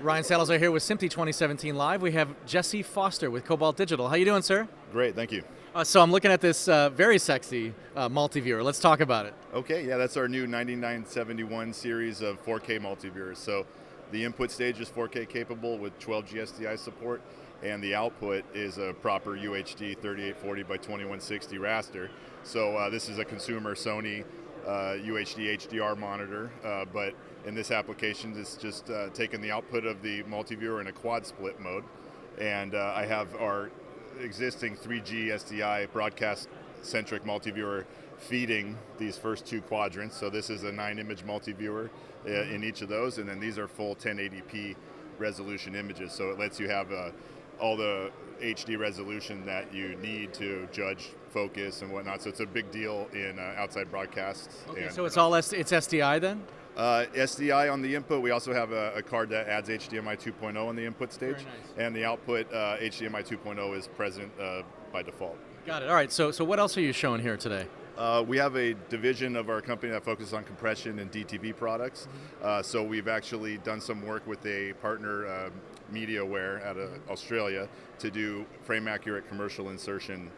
Ryan Salazar here with SMPTE 2017 Live. We have Jesse Foster with Cobalt Digital. How you doing, sir? Great, thank you. So I'm looking at this very sexy multi-viewer. Let's talk about it. Okay, yeah, that's our new 9971 series of 4K multiviewers. So the input stage is 4K capable with 12G SDI support, and the output is a proper UHD 3840 by 2160 raster. So this is a consumer Sony UHD HDR monitor, but in this application it's just taking the output of the multiviewer in a quad split mode, and I have our existing 3G SDI broadcast centric multiviewer feeding these first two quadrants. So this is a 9-image multiviewer in each of those, and then these are full 1080p resolution images, so it lets you have all the HD resolution that you need to judge focus and whatnot. So it's a big deal in outside broadcasts. Okay, so it's all it's SDI then? SDI on the input. We also have a card that adds HDMI 2.0 on the input stage. Very nice. And the output, HDMI 2.0 is present by default. Got it. All right, so what else are you showing here today? We have a division of our company that focuses on compression and DTV products. So we've actually done some work with a partner, MediaWare out of Australia, to do frame accurate commercial insertion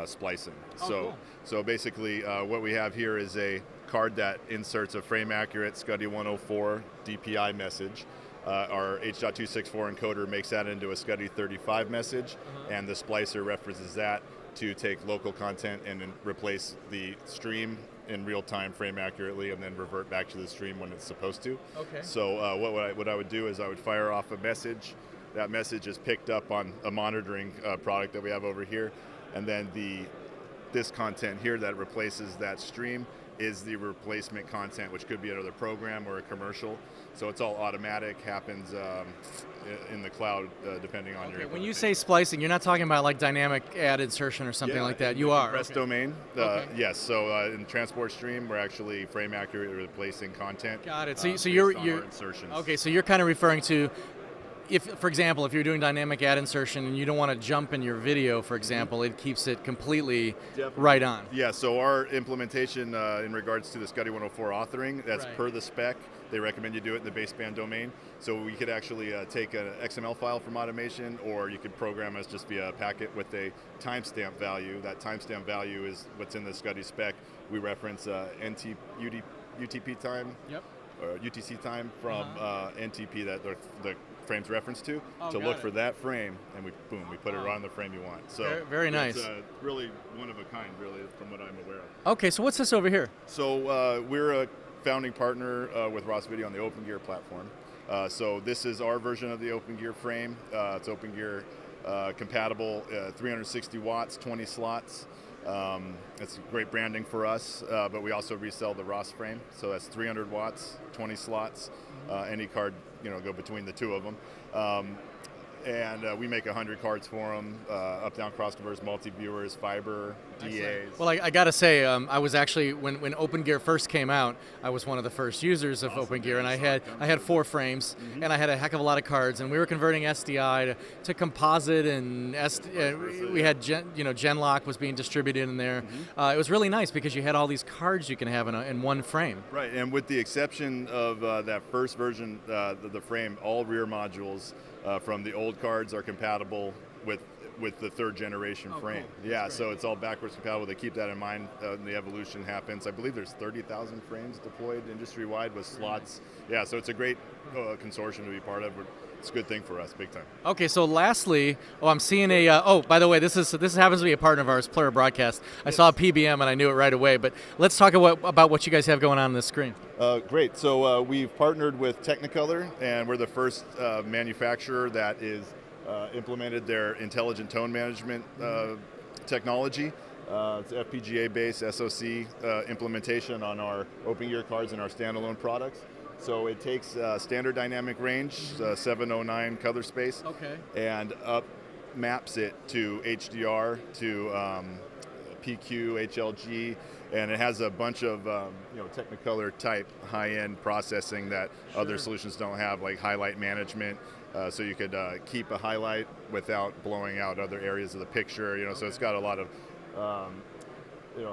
splicing. So basically what we have here is a card that inserts a frame accurate SCSI 104 DPI message. Our H.264 encoder makes that into a SCSI 35 message, and the splicer references that to take local content and then replace the stream in real time frame accurately, and then revert back to the stream when it's supposed to. Okay. So what I would do is I would fire off a message. That message is picked up on a monitoring product that we have over here, and then this content here that replaces that stream is the replacement content, which could be another program or a commercial. So it's all automatic, happens in the cloud depending on your. When you say splicing, you're not talking about like dynamic ad insertion or something like that. You are. Compressed domain. Yes. So in transport stream, we're actually frame accurate replacing content. Got it. So you're insertions. Okay. So you're kind of referring to, if, for example, if you're doing dynamic ad insertion and you don't want to jump in your video, for example, it keeps it completely right on. Yeah, so our implementation in regards to the SCSI 104 authoring, that's per the spec. They recommend you do it in the baseband domain. So we could actually take an XML file from automation, or you could program us just via a packet with a timestamp value. That timestamp value is what's in the SCSI spec. We reference UTP time. Yep. Or UTC time from NTP that the frame's reference to look for that frame, and we put it right on the frame you want. So very nice. It's really one of a kind, really, from what I'm aware of. Okay, so what's this over here? So we're a founding partner with Ross Video on the OpenGear platform. So this is our version of the OpenGear frame. It's OpenGear compatible, 360 watts, 20 slots. It's great branding for us, but we also resell the Ross frame. So that's 300 watts, 20 slots. Any card, go between the two of them. And we make 100 cards for them, up-down cross-converters, multi-viewers, fiber, DAs. Well, I got to say, I was actually, when OpenGear first came out, I was one of the first users of OpenGear, and I had 4 frames, and I had a heck of a lot of cards, and we were converting SDI to composite, and we had Genlock was being distributed in there. It was really nice because you had all these cards you can have in one frame. Right, and with the exception of that first version, the frame, all rear modules from the old cards are compatible with the third generation frame. Cool. Yeah, so it's all backwards compatible. They keep that in mind when the evolution happens. I believe there's 30,000 frames deployed industry-wide with slots. Yeah, so it's a great consortium to be part of. It's a good thing for us, big time. Okay, so lastly, I'm seeing a, by the way, this happens to be a partner of ours, Player Broadcast. I saw a PBM and I knew it right away, but let's talk about what you guys have going on this screen. Great, so we've partnered with Technicolor, and we're the first manufacturer that is implemented their intelligent tone management technology. It's FPGA-based SoC implementation on our OpenGear cards and our standalone products. So it takes standard dynamic range, 709 color space, and up maps it to HDR, to PQ, HLG, and it has a bunch of Technicolor type high-end processing that other solutions don't have, like highlight management. So you could keep a highlight without blowing out other areas of the picture. So it's got a lot of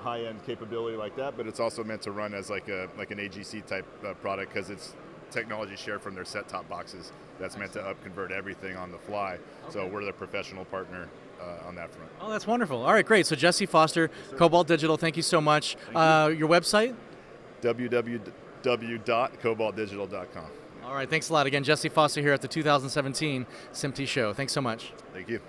high-end capability like that, but it's also meant to run as like an AGC type product because it's technology shared from their set-top boxes that's meant to upconvert everything on the fly. So we're the professional partner on that front. Oh, that's wonderful. All right, great. So Jesse Foster, Cobalt Digital, thank you so much. Your website? www.cobaltdigital.com. All right, thanks a lot. Again, Jesse Foster here at the 2017 SMPTE show. Thanks so much. Thank you.